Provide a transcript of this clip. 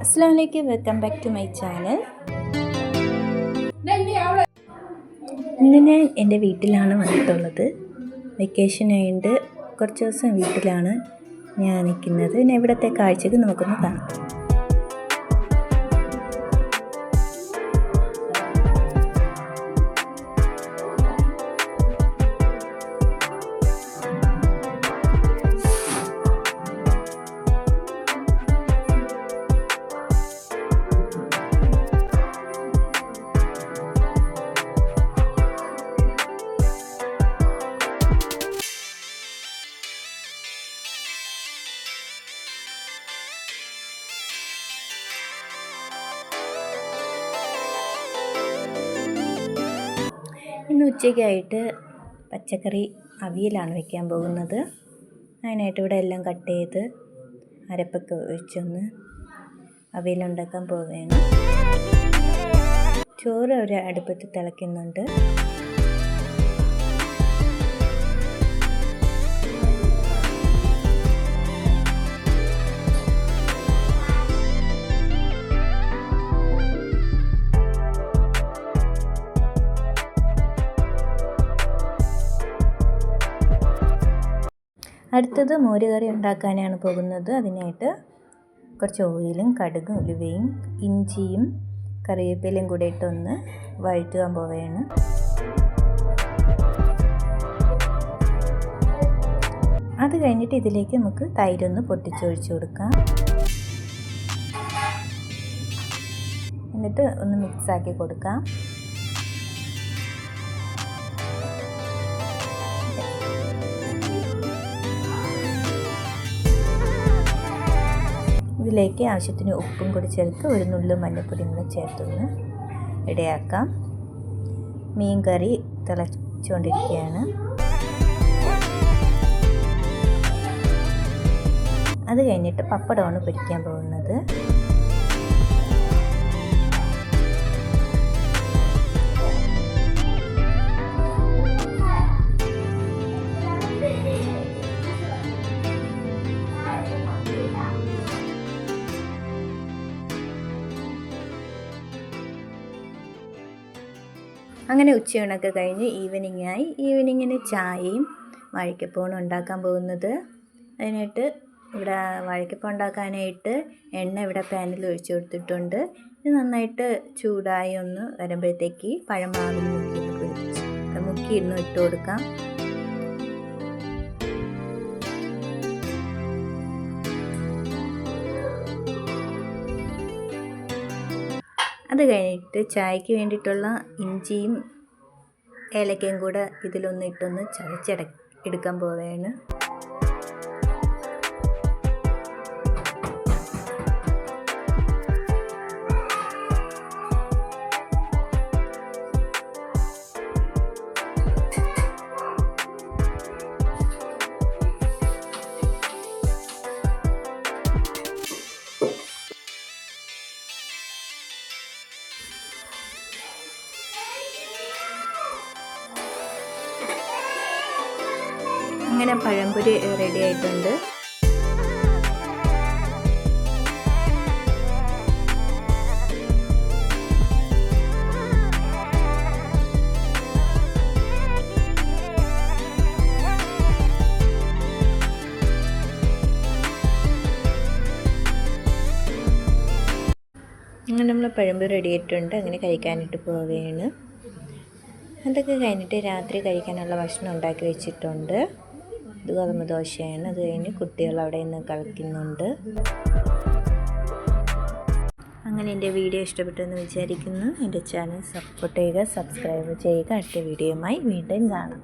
അസ്സലാമു welcome back to my channel. ഇന്ന് ഞാൻ എൻ്റെ വീട്ടിലാണ് വന്നിട്ടുള്ളത്. വെക്കേഷൻ ആയതുകൊണ്ട് കുറച്ച് ദിവസം വീട്ടിലാണ് ഞാൻ നിൽക്കുന്നത്. പിന്നെ ഇവിടുത്തെ കാഴ്ചകൾ നമുക്കൊന്ന് കാണാം. ഇന്ന് ഉച്ചയ്ക്കായിട്ട് പച്ചക്കറി അവിയലാണ് വയ്ക്കാൻ പോകുന്നത്. അതിനായിട്ട് ഇവിടെ എല്ലാം കട്ട് ചെയ്ത് അരപ്പൊക്കെ ഒഴിച്ചൊന്ന് അവിയലുണ്ടാക്കാൻ പോവുകയാണ്. ചോറ് ഒരു അടുപ്പത്ത് തിളയ്ക്കുന്നുണ്ട്. അടുത്തത് മോരുകറി ഉണ്ടാക്കാനാണ് പോകുന്നത്. അതിനായിട്ട് കുറച്ച് ഓയിലും കടുകും ഉലുവയും ഇഞ്ചിയും കറിവേപ്പിലയും കൂടെ ഇട്ടൊന്ന് വഴറ്റാൻ പോവുകയാണ്. അത് കഴിഞ്ഞിട്ട് ഇതിലേക്ക് നമുക്ക് തൈരൊന്ന് പൊട്ടിച്ചൊഴിച്ച് കൊടുക്കാം. എന്നിട്ട് ഒന്ന് മിക്സാക്കി കൊടുക്കാം. ഇതിലേക്ക് ആവശ്യത്തിന് ഉപ്പും കൂടി ചേർത്ത് ഒരു നുള്ളു മഞ്ഞൾപ്പൊടിയും കൂടി ചേർത്തൊന്ന് റെഡിയാക്കാം. മീൻ കറി തിളച്ചുകൊണ്ടിരിക്കുകയാണ്. അത് കഴിഞ്ഞിട്ട് പപ്പടമാണ് പൊരിക്കാൻ പോകുന്നത്. അങ്ങനെ ഉച്ചയൂണൊക്കെ കഴിഞ്ഞ് ഈവനിങ്ങിന് ചായയും വാഴയ്ക്കപ്പവും ഉണ്ടാക്കാൻ പോകുന്നത്. അതിനായിട്ട് ഇവിടെ വാഴയ്ക്കപ്പം ഉണ്ടാക്കാനായിട്ട് എണ്ണ ഇവിടെ പാനിൽ ഒഴിച്ചു കൊടുത്തിട്ടുണ്ട്. ഇത് നന്നായിട്ട് ചൂടായി ഒന്ന് വരുമ്പോഴത്തേക്ക് പഴമാവിൽ മുക്കി ഇന്ന് ഇട്ട് കൊടുക്കാം. അത് കഴിഞ്ഞിട്ട് ചായക്ക് വേണ്ടിയിട്ടുള്ള ഇഞ്ചിയും ഏലക്കയും കൂടെ ഇതിലൊന്ന് ഇട്ടൊന്ന് എടുക്കാൻ പോവുകയാണ്. അങ്ങനെ പഴംപൊരി റെഡി ആയിട്ടുണ്ട്. അങ്ങനെ നമ്മൾ പഴംപൊരി റെഡി ആയിട്ടുണ്ട്. അങ്ങനെ കഴിക്കാനായിട്ട് പോവുകയാണ്. അതൊക്കെ കഴിഞ്ഞിട്ട് രാത്രി കഴിക്കാനുള്ള ഭക്ഷണം ഉണ്ടാക്കി വെച്ചിട്ടുണ്ട്. ഇത് ഗോതമ്പ് ദോശയാണ്. അത് കഴിഞ്ഞ് കുട്ടികൾ അവിടെ നിന്ന് കളിക്കുന്നുണ്ട്. അങ്ങനെ എൻ്റെ വീഡിയോ ഇഷ്ടപ്പെട്ടെന്ന് വിചാരിക്കുന്നു. എൻ്റെ ചാനൽ സപ്പോർട്ട് ചെയ്യുക, സബ്സ്ക്രൈബ് ചെയ്യുക. അടുത്ത വീഡിയോയുമായി വീണ്ടും കാണാം.